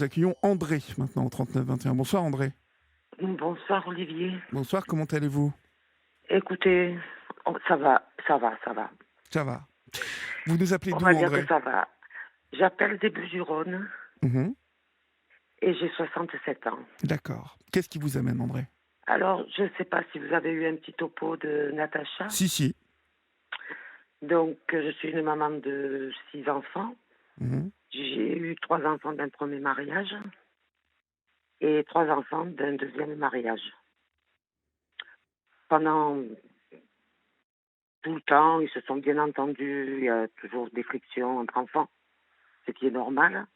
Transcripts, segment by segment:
Nous accueillons André maintenant au 39 21. Bonsoir André. Bonsoir Olivier. Bonsoir, comment allez-vous? Écoutez, ça va, ça va, ça va. Ça va. Vous nous appelez On va d'où dire que André? ça va. J'appelle des Bouches-du-Rhône Mhm. et j'ai 67 ans. D'accord. Qu'est-ce qui vous amène André? Alors, je ne sais pas si vous avez eu un petit topo de Natacha. Si, si. Donc, je suis une maman de 6 enfants. Mhm. J'ai eu 3 enfants d'un premier mariage et 3 enfants d'un deuxième mariage. Pendant tout le temps, ils se sont bien entendus. Il y a toujours des frictions entre enfants, ce qui est normal.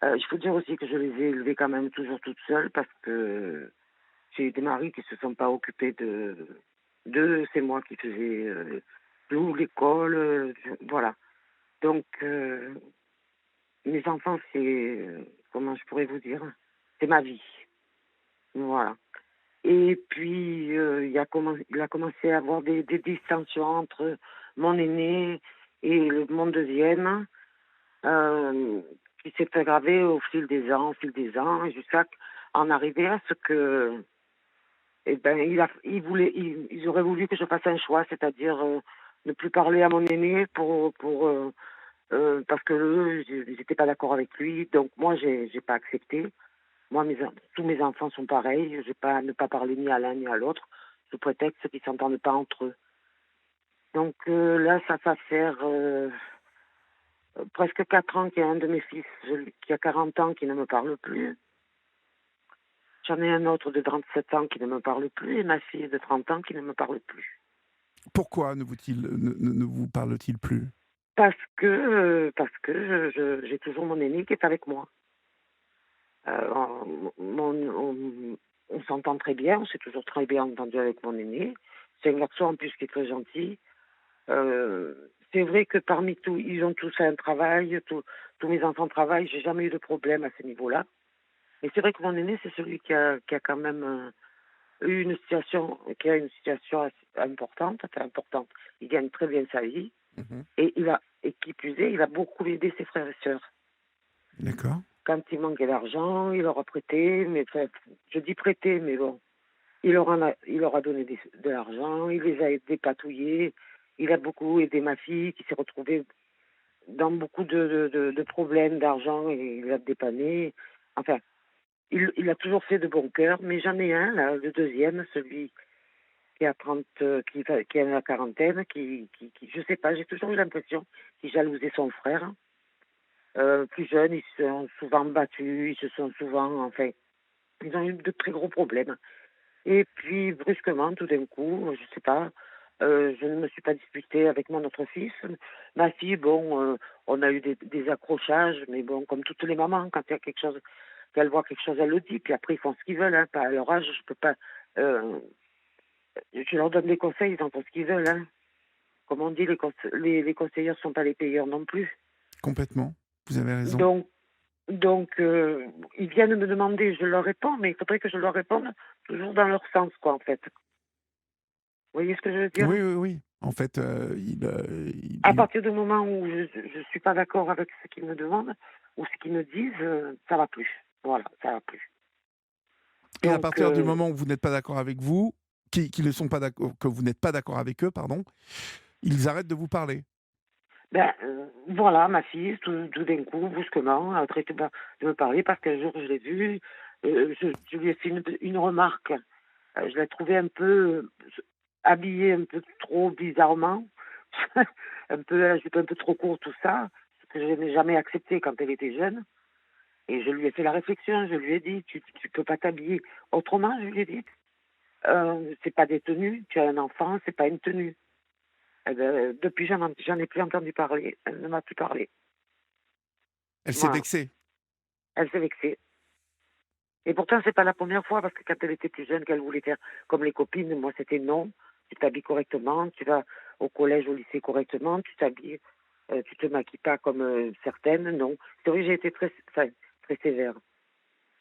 Il faut dire aussi que je les ai élevés quand même toujours toutes seules parce que j'ai eu des maris qui se sont pas occupés d'eux. C'est moi qui faisais tout, l'école, voilà. Donc, mes enfants, c'est, comment je pourrais vous dire, c'est ma vie. Voilà. Et puis, il a commencé à avoir des distensions entre mon aîné et mon deuxième. euh, qui s'est aggravé au fil des ans, jusqu'à en arriver à ce que, eh ben, ils auraient voulu que je fasse un choix, c'est-à-dire ne plus parler à mon aîné parce que eux, ils n'étaient pas d'accord avec lui. Donc moi, j'ai pas accepté. Moi, tous mes enfants sont pareils. Je vais pas ne pas parler ni à l'un ni à l'autre, sous prétexte qu'ils s'entendent pas entre eux. Donc là, ça va faire presque 4 ans qu'il y a un de mes fils qui a 40 ans qui ne me parle plus. J'en ai un autre de 37 ans qui ne me parle plus et ma fille de 30 ans qui ne me parle plus. Pourquoi ne vous parle-t-il plus? Parce que j'ai toujours mon aîné qui est avec moi. On s'entend très bien, on s'est toujours très bien entendu avec mon aîné. C'est un garçon en plus qui est très gentil. Euh, c'est vrai que parmi tous, ils ont tous un travail, tous mes enfants travaillent, j'ai jamais eu de problème à ce niveau-là. Mais c'est vrai que mon aîné, c'est celui qui a quand même qui a une situation importante, enfin importante. Il gagne très bien sa vie Mhm. et qui plus est, il a beaucoup aidé ses frères et sœurs. D'accord. Quand il manquait d'argent, il leur a prêté, mais enfin, je dis prêté, mais bon, il leur a donné de l'argent, il les a dépatouillés, il a beaucoup aidé ma fille qui s'est retrouvée dans beaucoup de problèmes d'argent et il l'a dépanné. Enfin, il a toujours fait de bon cœur, mais j'en ai un, là, le deuxième, celui qui a 30, qui a la quarantaine, je sais pas, j'ai toujours eu l'impression qu'il jalousait son frère. Plus jeune, ils se sont souvent battus, ils se sont souvent, enfin, ils ont eu de très gros problèmes. Et puis, brusquement, tout d'un coup, je sais pas, je ne me suis pas disputée avec mon autre fils. Ma fille, bon, on a eu des accrochages, mais bon, comme toutes les mamans, quand il y a quelque chose, qu'elle voit quelque chose, elle le dit, puis après, ils font ce qu'ils veulent, hein, pas à leur âge, je peux pas, euh, je leur donne des conseils, ils en font ce qu'ils veulent, hein. Comme on dit, les conseillers ne sont pas les payeurs non plus. Complètement. Vous avez raison. Donc, donc, ils viennent me demander, je leur réponds, mais il faudrait que je leur réponde toujours dans leur sens, quoi, en fait. Vous voyez ce que je veux dire? Oui, oui, oui. En fait, À partir du moment où je suis pas d'accord avec ce qu'ils me demandent ou ce qu'ils me disent, ça va plus. Voilà, ça va plus. et à Donc, partir du moment où vous n'êtes pas d'accord avec vous, qui ne sont pas d'accord, que vous n'êtes pas d'accord avec eux, pardon, ils arrêtent de vous parler. ben, voilà, ma fille, tout d'un coup, brusquement, a traité de me parler parce qu'un jour, je l'ai vue, je lui ai fait une remarque. Je l'ai trouvée un peu habillée un peu trop bizarrement, un peu, la jupe un peu trop courte, tout ça, ce que je n'ai jamais accepté quand elle était jeune. Et je lui ai fait la réflexion, je lui ai dit, tu peux pas t'habiller autrement, je lui ai dit. C'est pas des tenues, tu as un enfant, c'est pas une tenue. Eh ben, depuis, j'en ai plus entendu parler, elle ne m'a plus parlé. Elle s'est Voilà, vexée. elle s'est vexée. Et pourtant, c'est pas la première fois, parce que quand elle était plus jeune, qu'elle voulait faire comme les copines, moi c'était non, tu t'habilles correctement, tu vas au collège, au lycée correctement, tu t'habilles, tu te maquilles pas comme certaines, non. C'est vrai que j'ai été enfin, très sévère.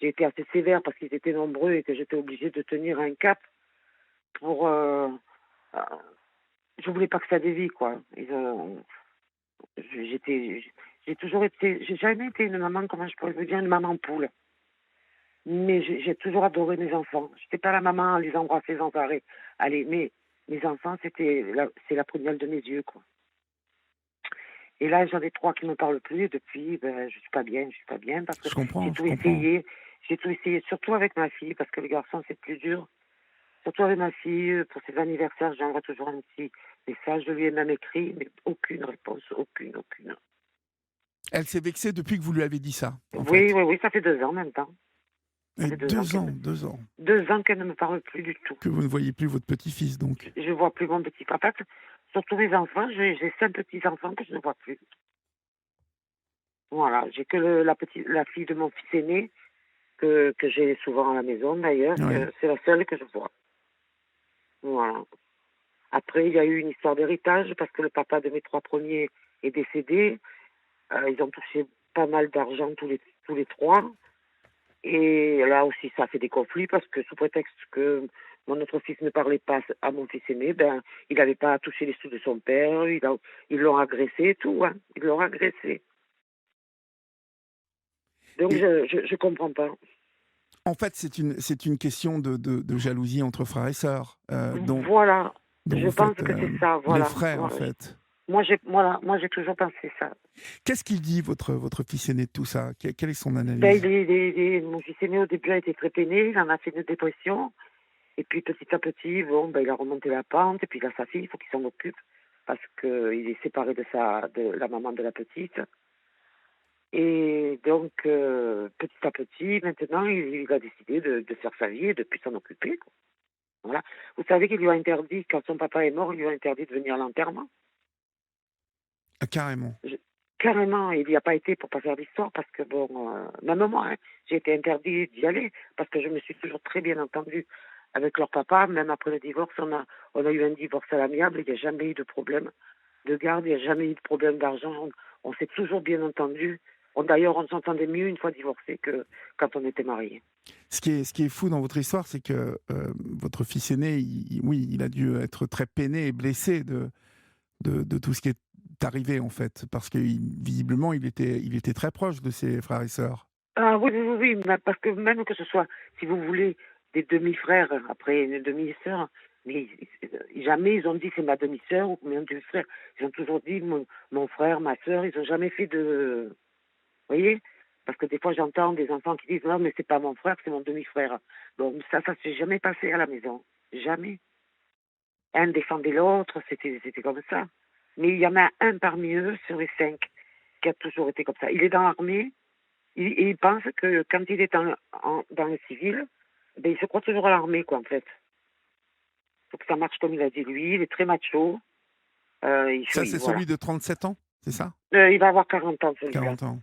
J'ai été assez sévère parce qu'ils étaient nombreux et que j'étais obligée de tenir un cap pour. Je voulais pas que ça dévie, quoi. J'étais, j'ai jamais été une maman, comment je pourrais vous dire, une maman poule. Mais j'ai toujours adoré mes enfants. Je n'étais pas la maman à les embrasser sans arrêt. Allez, mais mes enfants, c'est la prunelle de mes yeux, quoi. Et là, j'en ai 3 qui ne me parlent plus. Et depuis, ben, je suis pas bien parce que Je comprends, j'ai je tout comprends. essayé. J'ai tout essayé, surtout avec ma fille, parce que les garçons, c'est plus dur. Surtout avec ma fille, pour ses anniversaires, j'envoie toujours un petit message. Je lui ai même écrit, mais aucune réponse, aucune, aucune. Elle s'est vexée depuis que vous lui avez dit ça, en Oui, fait. oui, oui, ça fait 2 ans en même temps. Ça Et fait 2 ans qu'elle 2 ans 2 ans qu'elle ne me parle plus du tout. que vous ne voyez plus votre petit-fils, donc. Je vois plus mon petit papa. Surtout mes enfants, j'ai 5 petits-enfants que je ne vois plus. Voilà, j'ai que la fille de mon fils aîné, que j'ai souvent à la maison d'ailleurs, Oui. c'est la seule que je vois. Voilà. Après, il y a eu une histoire d'héritage parce que le papa de mes 3 premiers est décédé. Ils ont touché pas mal d'argent tous les 3. Et là aussi, ça a fait des conflits parce que sous prétexte que mon autre fils ne parlait pas à mon fils aîné, ben, il n'avait pas touché les sous de son père, ils l'ont agressé et tout, hein. Ils l'ont agressé. Donc, Et je comprends pas. en fait, c'est une question de jalousie entre frères et sœurs, Voilà. dont Je vous pense faites que c'est ça, les voilà. frais, en Voilà. fait. Moi, j'ai toujours pensé ça. Qu'est-ce qu'il dit, votre fils aîné, de tout ça? Quelle est son Ben, analyse? mon fils aîné, au début, a été très peiné, il en a fait une dépression. Et puis, petit à petit, bon, ben, il a remonté la pente, et puis, il a sa fille, il faut qu'il s'en occupe, parce qu'il est séparé de la maman de la petite. Et donc, petit à petit, maintenant, il a décidé de faire sa vie et de plus s'en occuper, quoi. Voilà. Vous savez qu'il lui a interdit, quand son papa est mort, il lui a interdit de venir à l'enterrement. Ah, carrément. Je- Carrément, il n'y a pas été pour pas faire d'histoire, parce que bon, même moi, hein, j'ai été interdit d'y aller, parce que je me suis toujours très bien entendue avec leur papa, même après le divorce, on a eu un divorce à l'amiable, il n'y a jamais eu de problème de garde, il n'y a jamais eu de problème d'argent, on s'est toujours bien entendu. D'ailleurs, on s'entendait mieux une fois divorcés que quand on était mariés. Ce qui est fou dans votre histoire, c'est que votre fils aîné, oui, il a dû être très peiné et blessé de tout ce qui est arrivé, en fait, parce que visiblement, il était très proche de ses frères et sœurs. Ah oui, oui, oui, oui, mais parce que même que ce soit, si vous voulez, des demi-frères, après une demi-sœur, mais jamais ils ont dit c'est ma demi-sœur ou mon demi-frère. Ils ont toujours dit mon frère, ma sœur, ils ont jamais fait de... Vous voyez? Parce que des fois j'entends des enfants qui disent non mais c'est pas mon frère, c'est mon demi-frère. Donc ça s'est jamais passé à la maison. Jamais. Un défendait l'autre, c'était comme ça. Mais il y en a un parmi eux sur les 5 qui a toujours été comme ça. Il est dans l'armée. Il pense que quand il est dans le civil, ben, il se croit toujours à l'armée, quoi, en fait. Il faut que ça marche comme il a dit lui. Il est très macho. Ça, c'est Voilà. celui de 37 ans, c'est ça? Il va avoir 40 ans, celui-là. 40 ans.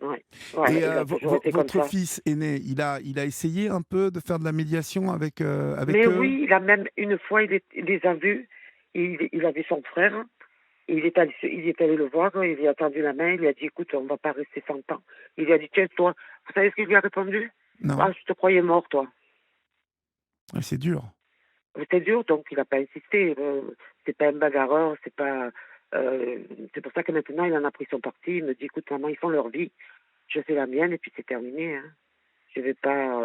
Ouais. Voilà, Et il a toujours été comme votre ça. fils aîné, il a essayé un peu de faire de la médiation Mais avec eux? oui, il a même, une fois, il les a vus. Il avait son frère. Il est allé le voir. Il lui a tendu la main. Il lui a dit, écoute, on va pas rester 100 ans. Il lui a dit, tiens, toi. Vous savez ce qu'il lui a répondu? Non. Ah, je te croyais mort, toi. Ouais, c'est dur. C'était dur, donc il n'a pas insisté. C'est pas un bagarreur, c'est pas. C'est pour ça que maintenant il en a pris son parti. Il me dit, écoute, maman, ils font leur vie, je fais la mienne et puis c'est terminé. Hein. Je vais pas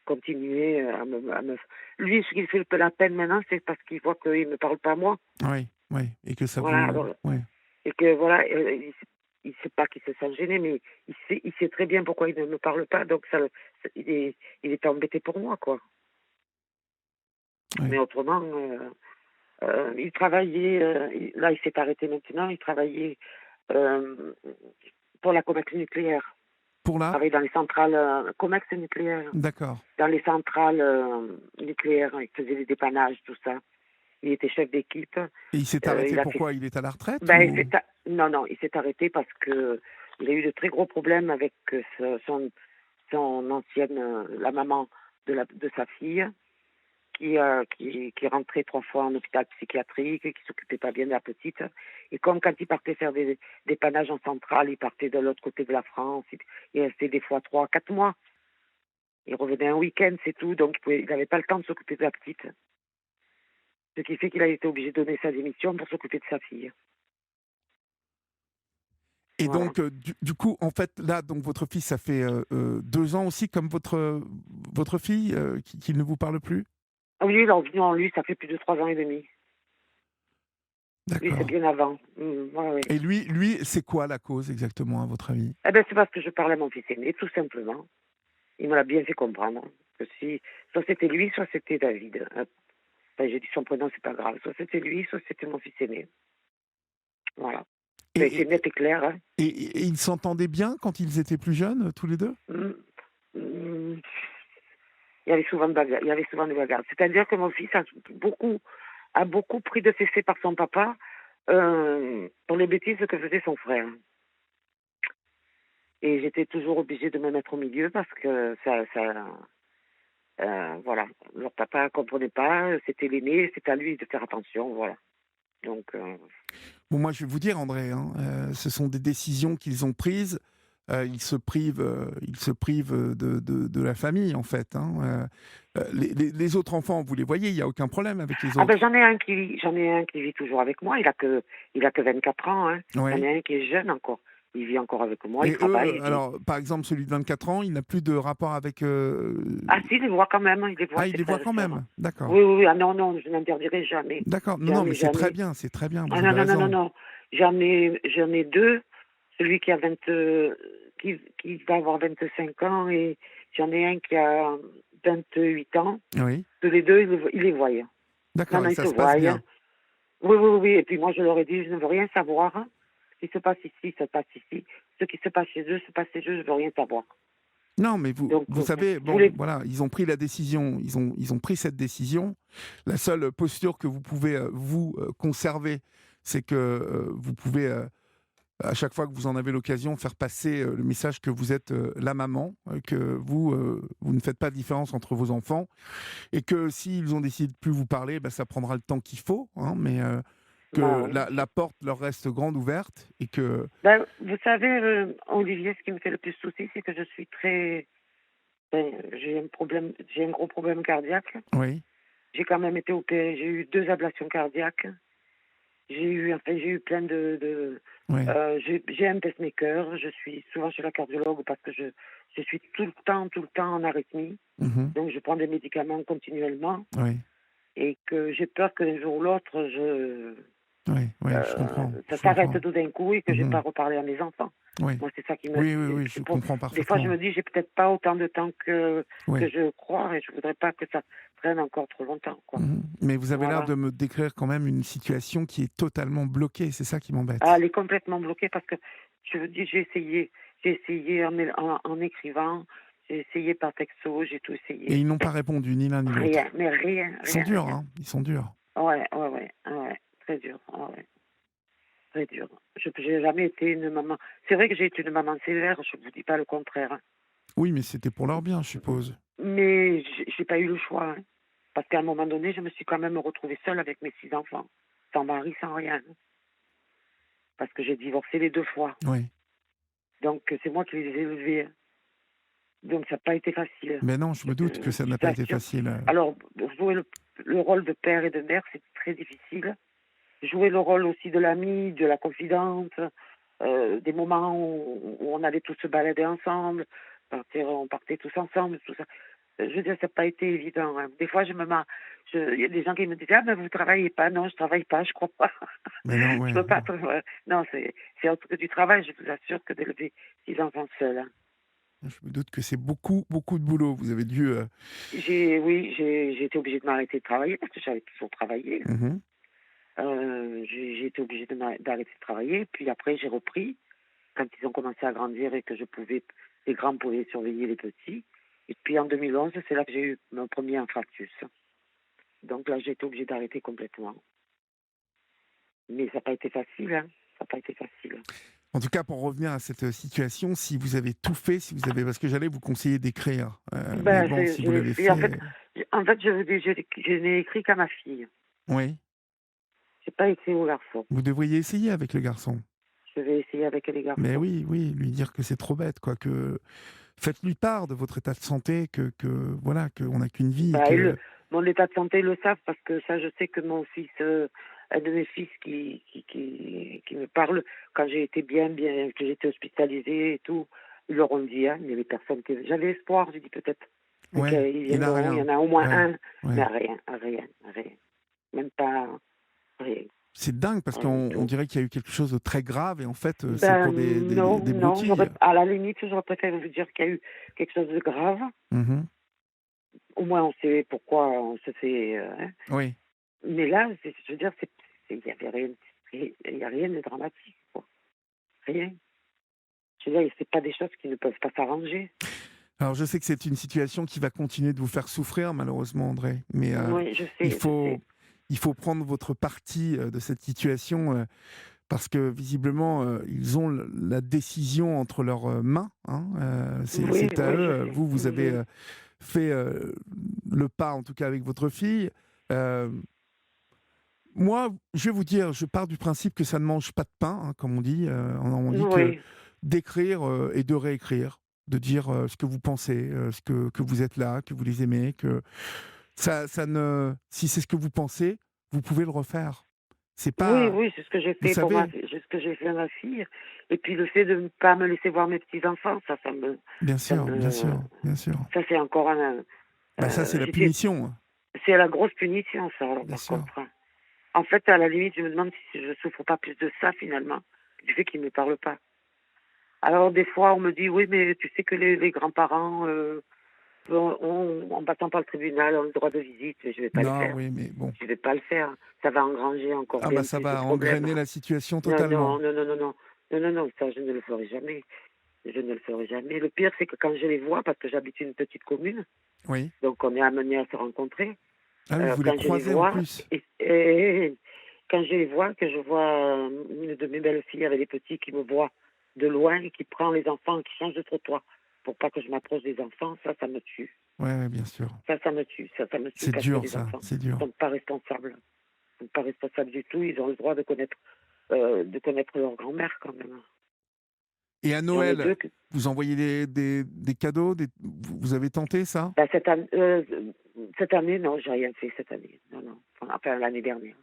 continuer Lui, ce qui fait la peine maintenant, c'est parce qu'il voit qu'il me parle pas moi. Oui, oui. Et que ça Voilà. vous. Alors, Oui. et que voilà, il sait pas qu'il se sent gêné, mais il sait très bien pourquoi il ne me parle pas. Donc il est embêté pour moi, quoi. Oui. Mais autrement. Il travaillait, là il s'est arrêté maintenant, il travaillait euh, pour la Comex nucléaire. Pour Il là? travaillait dans les centrales Comex nucléaire, D'accord. dans les centrales nucléaires, il faisait des dépannages, tout ça. Il était chef d'équipe. Et il s'est Il arrêté a fait, pourquoi? Il est à la retraite ben, ou? non, non, il s'est arrêté parce que il a eu de très gros problèmes avec son ancienne, la maman de sa fille. Qui rentrait 3 fois en hôpital psychiatrique, qui s'occupait pas bien de la petite. Et comme quand il partait faire des dépannages en centrale, il partait de l'autre côté de la France, il restait des fois 3, 4 mois. Il revenait un week-end, c'est tout, donc il n'avait pas le temps de s'occuper de la petite. Ce qui fait qu'il a été obligé de donner sa démission pour s'occuper de sa fille. Et Voilà. donc, du coup, en fait, là, donc votre fils, ça fait 2 ans aussi, comme votre fille, qu'il ne vous parle plus? Ah oui, alors non, lui, ça fait plus de 3 ans et demi. Lui, c'est D'accord. bien avant. Ouais, ouais. Et lui, c'est quoi la cause exactement, à votre avis? Eh ben, c'est parce que je parlais à mon fils aîné, tout simplement. Il me l'a bien fait comprendre que si soit c'était lui, soit c'était David. Enfin, j'ai dit son prénom, c'est pas grave. Soit c'était lui, soit c'était mon fils aîné. Voilà. Et Ça a été et net et clair, hein. et ils s'entendaient bien quand ils étaient plus jeunes, tous les 2? Mmh. Mmh. Il y avait souvent de bagarres, il y avait souvent des bagarres. C'est-à-dire que mon fils a beaucoup pris de fessées par son papa, pour les bêtises que faisait son frère. Et j'étais toujours obligée de me mettre au milieu parce que voilà, leur papa comprenait pas, c'était l'aîné, c'est à lui de faire attention, voilà. Donc Bon, moi, je vais vous dire, André, hein, ce sont des décisions qu'ils ont prises. Ils se privent de la famille, en fait. Hein. Les autres enfants, vous les voyez, il n'y a aucun problème avec les ah ben autres. j'en ai un qui vit toujours avec moi, il a que 24 ans, hein. J'en Ouais. ai un qui est jeune encore. Il vit encore avec moi, il Et eux, travaille et alors, par exemple, celui de 24 ans, il n'a plus de rapport avec. ah si, il les voit quand même, il les voit Ah, il ses les voit frères et quand sœurs. même. D'accord. Oui, oui, oui, ah non, non, je n'interdirai jamais. D'accord. Non, non, mais Jamais, c'est très jamais. bien, c'est très bien. Ah Vous non, avez non, non, non, raison. non. J'en ai 2. Celui qui a 20, qui va avoir 25 ans et j'en ai un qui a 28 ans. Oui. Tous les 2, ils les voient. Non, D'accord. non, Et ils ça se se passe voient. bien. Oui, oui, oui. Et puis moi, je leur ai dit, je ne veux rien savoir, hein. Ce qui se passe ici, se passe ici. Ce qui se passe chez eux, se passe chez eux, je ne veux rien savoir. Non, mais Donc, vous savez, vous bon, les... voilà, ils ont pris la décision, ils ont pris cette décision. La seule posture que vous pouvez vous conserver, c'est que vous pouvez à chaque fois que vous en avez l'occasion faire passer le message que vous êtes la maman, que vous ne faites pas de différence entre vos enfants, et que s'ils ont décidé de plus vous parler, ben, ça prendra le temps qu'il faut, hein, mais Bah, que oui. la porte leur reste grande ouverte et que Ben, vous savez, Olivier, ce qui me fait le plus souci, c'est que je suis très... j'ai un gros problème cardiaque. oui, J'ai quand même été opérée, j'ai eu 2 ablations cardiaques. J'ai eu plein oui, j'ai un pacemaker, je suis souvent chez la cardiologue parce que je suis tout le temps en arythmie. mhm, Donc je prends des médicaments continuellement oui, et que j'ai peur qu'un jour ou l'autre, oui, oui, ça je s'arrête comprends. tout d'un coup et que j'ai Mhm. pas reparlé à mes enfants. Oui, Moi, c'est ça qui me, oui, oui, oui, je comprends des fois, je parfaitement. me dis, j'ai peut-être pas autant de temps que Oui. je crois et je voudrais pas que ça traîne encore trop longtemps, quoi. Mhm. Mais vous avez l'air Voilà. de me décrire quand même une situation qui est totalement bloquée, c'est ça qui Ah, m'embête. elle est complètement bloquée parce que je vous dis, j'ai essayé en écrivant, j'ai essayé par texto, j'ai tout Et essayé. ils n'ont pas répondu, ni l'un ni Rien, l'autre. mais rien, Ils sont rien, durs, rien. hein, ils sont durs. Ouais, ouais, ouais, ouais, très dur, ouais, ouais, très dur. Je n'ai jamais été une maman. C'est vrai que j'ai été une maman sévère, je vous dis pas le contraire, hein. Oui, mais c'était pour leur bien, je suppose. Mais j'ai pas eu le choix, hein. Parce qu'à un moment donné, je me suis quand même retrouvée seule avec mes 6 enfants, sans mari, sans rien, hein. Parce que j'ai divorcé les 2 fois. Oui. Donc c'est moi qui les ai élevés, hein. Donc ça n'a pas été facile. Mais non, je me doute que ça Je n'a vous pas été assure. facile. Alors, jouer le rôle de père et de mère, c'est très difficile. Jouer le rôle aussi de l'ami, de la confidente, des moments où on allait tous se balader ensemble, on partait tous ensemble, tout ça. Je veux dire, ça n'a pas été évident, hein. Des fois, il y a des gens qui me disent: «Ah, ben, vous travaillez pas». Non, je travaille pas, je crois pas. Mais non, Je ouais. peux pas non, c'est autre que du travail, je vous assure, que d'élever 6 enfants seuls, hein. Je me doute que c'est beaucoup, beaucoup de boulot. Vous avez dû. Oui, j'ai été obligée de m'arrêter de travailler parce que j'avais toujours travaillé. Mhm. J'ai été obligée d'arrêter de travailler. Puis après, j'ai repris quand ils ont commencé à grandir et que les grands pouvaient surveiller les petits. Et puis en 2011, c'est là que j'ai eu mon premier infarctus. Donc là, j'ai été obligée d'arrêter complètement. Mais ça n'a pas été facile, hein. Ça n'a pas été facile. En tout cas, pour revenir à cette situation, si vous avez tout fait, si vous avez, parce que j'allais vous conseiller d'écrire, mais Ben, bon, si vous j'ai l'avez fait, en fait, fait, je vous dis, je n'ai écrit qu'à ma fille. oui, J'ai pas écrit au garçon. vous devriez essayer avec le garçon. Je vais essayer avec les Mais garçons. oui, oui, lui dire que c'est trop bête, quoi, que faites-lui part de votre état de santé, que voilà, qu'on n'a qu'une vie et Bah, que mon état de santé, ils le savent parce que ça, je sais que mon fils un de mes fils qui me parle quand j'ai été bien, que j'étais hospitalisée et tout. Ils leur ont dit, hein, mais les personnes que j'avais espoir, j'ai dit peut-être Ouais, qu'ils il a viendront, il y rien. en a au moins Ouais, un, mais ouais. rien, même pas rien, C'est dingue parce rien du qu'on tout. dirait qu'il y a eu quelque chose de très grave et en fait, c'est Ben pour non, des non, broutilles. à la limite, j'aurais préféré vous dire qu'il y a eu quelque chose de grave. Mhm. Au moins, on sait pourquoi on se fait. Hein. Oui. Mais là, je veux dire, il y avait rien, il y a rien de dramatique, quoi. Rien. Je veux dire, c'est pas des choses qui ne peuvent pas s'arranger. Alors, je sais que c'est une situation qui va continuer de vous faire souffrir, malheureusement, André, mais Oui, il je sais. faut, il faut prendre votre parti de cette situation parce que visiblement, ils ont la décision entre leurs mains. Hein, Oui, c'est à oui, je eux. sais. Vous, vous avez Mhm. fait le pas, en tout cas, avec votre fille. Euh, Moi, je vais vous dire, je pars du principe que ça ne mange pas de pain, hein, comme on dit. On dit que Oui, d'écrire et de réécrire, de dire ce que vous pensez, que vous êtes là, que vous les aimez, que ça ne, si c'est ce que vous pensez, vous pouvez le refaire. C'est oui, pas, oui, c'est ce que j'ai vous fait savez, c'est ce que j'ai fait à ma fille. Et puis le fait de ne pas me laisser voir mes petits enfants, bien ça sûr, bien me, sûr, bien sûr. ça c'est encore Bah ça, c'est la j'étais, punition, hein, c'est la grosse punition, ça, alors, bien par sûr. contre. Hein. En fait, à la limite, je me demande si je souffre pas plus de ça, finalement, du fait qu'ils me parlent pas. Alors, des fois, on me dit, oui, mais tu sais que les grands-parents, en passant par le tribunal, ont le droit de visite, mais je vais pas le Non, faire. oui, mais bon. Je vais pas le faire. Ça va engranger encore Ah bah bien ça plus de va problèmes. engrainer la situation Non, totalement. non, non, non, non, non. Non, non, non, ça, je ne le ferai jamais. Je ne le ferai jamais. Le pire, c'est que quand je les vois, parce que j'habite une petite commune, Oui. donc on est amenés à se rencontrer, Ah oui, vous les quand je les croisez en vois, plus. quand je les vois, que je vois une de mes belles filles avec les petits qui me voit de loin et qui prend les enfants et qui change de trottoir pour pas que je m'approche des enfants, ça me tue. Ouais, ouais, bien sûr. Ça me tue. Ça me tue C'est parce que dur, les ça, enfants c'est dur. sont pas responsables. Ils sont pas responsables du tout. Ils ont le droit de connaître leur grand-mère quand même. Et à J'en ai Noël, deux. vous envoyez des cadeaux vous avez tenté ça? Bah, cette année, non, j'ai rien fait cette année. Non, non. Enfin, l'année dernière,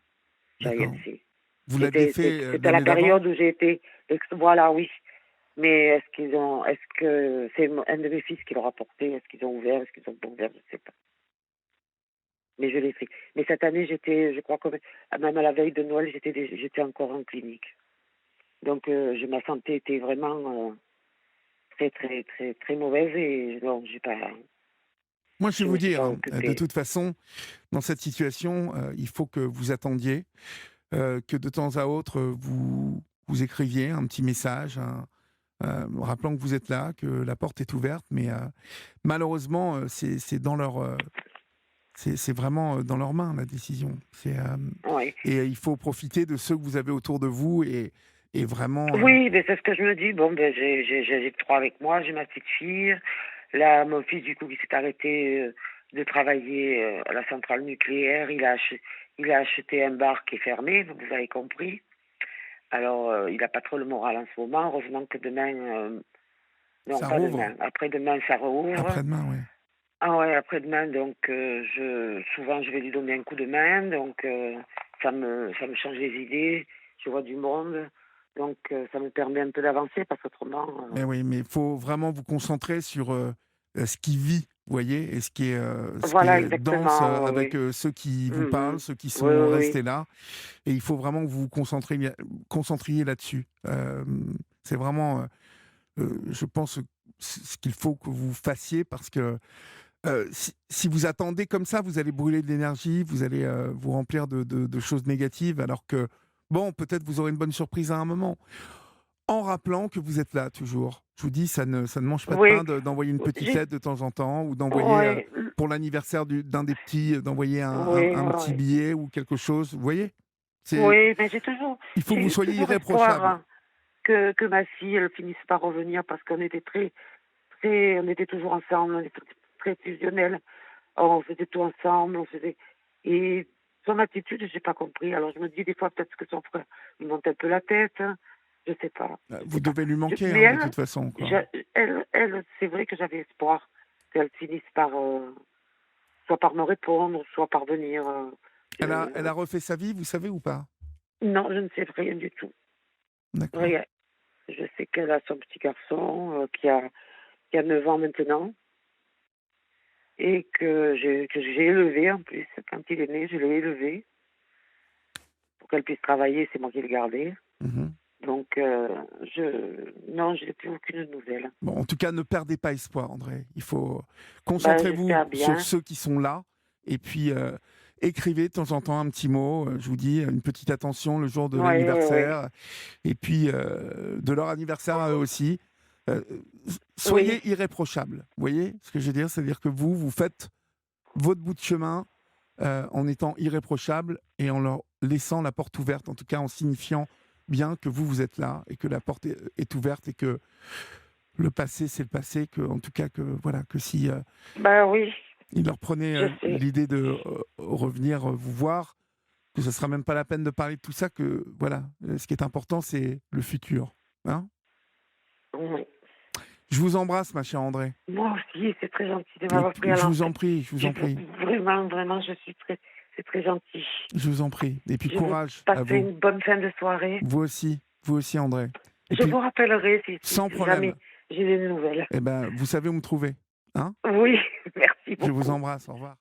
j'ai rien D'accord. fait. Vous l'aviez fait C'était la l'année d'avant? période où j'ai été. Voilà, oui. Mais est-ce que c'est un de mes fils qui leur a porté? Est-ce qu'ils ont ouvert? Est-ce qu'ils ont pas ouvert? Je ne sais pas. Mais je l'ai fait. Mais cette année, je crois que même à la veille de Noël, j'étais encore en clinique. Donc, ma santé était vraiment très, très, très, très mauvaise et non, Moi, je vais je vous me suis dire, pas hein, de occupée. toute façon, dans cette situation, il faut que vous attendiez, que de temps à autre, vous écriviez un petit message, rappelant que vous êtes là, que la porte est ouverte, mais malheureusement, c'est dans leur, c'est vraiment dans leurs mains, la décision. Oui. Et il faut profiter de ceux que vous avez autour de vous et vraiment. Oui, mais c'est ce que je me dis. Bon, ben, j'ai trois avec moi, j'ai ma petite fille. Là, mon fils, du coup, qui s'est arrêté de travailler à la centrale nucléaire, il a acheté un bar qui est fermé, vous avez compris. Alors, il n'a pas trop le moral en ce moment. Heureusement que demain, non, Ça pas rouvre demain, après-demain, ça rouvre. après-demain, oui. Ah ouais, après-demain, donc, souvent, je vais lui donner un coup de main, donc, ça me change les idées. Je vois du monde. Donc, ça me permet un peu d'avancer parce qu'autrement, Mais oui, mais il faut vraiment vous concentrer sur ce qui vit, vous voyez, et ce qui voilà, est dense exactement, oui, avec oui. ceux qui vous parlent, Mhm. ceux qui Oui, sont oui, restés oui. là. Et il faut vraiment que vous vous concentriez là-dessus. C'est vraiment, je pense, ce qu'il faut que vous fassiez parce que si vous attendez comme ça, vous allez brûler de l'énergie, vous allez vous remplir de choses négatives, alors que, bon, peut-être vous aurez une bonne surprise à un moment. En rappelant que vous êtes là toujours. Je vous dis, ça ne mange pas de pain Oui, d'envoyer une petite j'ai, lettre de temps en temps ou d'envoyer, oui, pour l'anniversaire d'un des petits, d'envoyer oui, un petit oui. billet ou quelque chose. Vous voyez? C'est, Oui, mais il faut que j'ai vous eu soyez toujours espoir irréprochable. hein, que ma fille, elle finisse par revenir parce qu'on était on était toujours ensemble, on était très fusionnels. On faisait tout ensemble, et son attitude, j'ai pas compris. Alors je me dis des fois peut-être que son frère, il monte un peu la tête, hein. Je Vous sais pas. devez lui manquer, Mais hein, de toute façon, quoi. c'est vrai que j'avais espoir qu'elle finisse par, soit par me répondre, soit par venir. Elle a refait sa vie, vous savez ou pas? Non, je ne sais rien du tout. D'accord. Rien. Je sais qu'elle a son petit garçon, qui a 9 ans maintenant et que j'ai élevé en plus. Quand il est né, je l'ai élevé pour qu'elle puisse travailler, c'est moi qui l'ai gardé. Mmh. Donc non, je n'ai plus aucune nouvelle. Bon, en tout cas, ne perdez pas espoir, André. Il faut Ben, concentrez-vous j'espère sur bien. ceux qui sont là et puis écrivez de temps en temps un petit mot. Je vous dis une petite attention le jour de Oui, oui, oui. l'anniversaire et puis de leur anniversaire à eux aussi. Euh, Oui, Soyez irréprochables. Vous voyez ce que je veux dire? C'est-à-dire que vous faites votre bout de chemin en étant irréprochable et en leur laissant la porte ouverte, en tout cas en signifiant bien que vous êtes là et que la porte est ouverte et que le passé, c'est le passé, que, en tout cas, que, voilà, que si ben oui, il leur prenait je sais. l'idée de revenir vous voir, que ce ne sera même pas la peine de parler de tout ça, que voilà, ce qui est important, c'est le futur. Hein. Oui. Je vous embrasse, ma chère André. Moi aussi, c'est très gentil de Et m'avoir pris puis, à je vous en l'antenne. prie, je vous en prie, Vraiment, vraiment, c'est très gentil. je vous en prie. Et puis, Je vous courage à passer vous. une bonne fin de soirée. Vous aussi, André. Et Je puis, vous rappellerai si sans jamais problème, j'ai des nouvelles. eh ben, vous savez où me trouver. Hein. Oui, merci Je vous beaucoup. embrasse. Au revoir.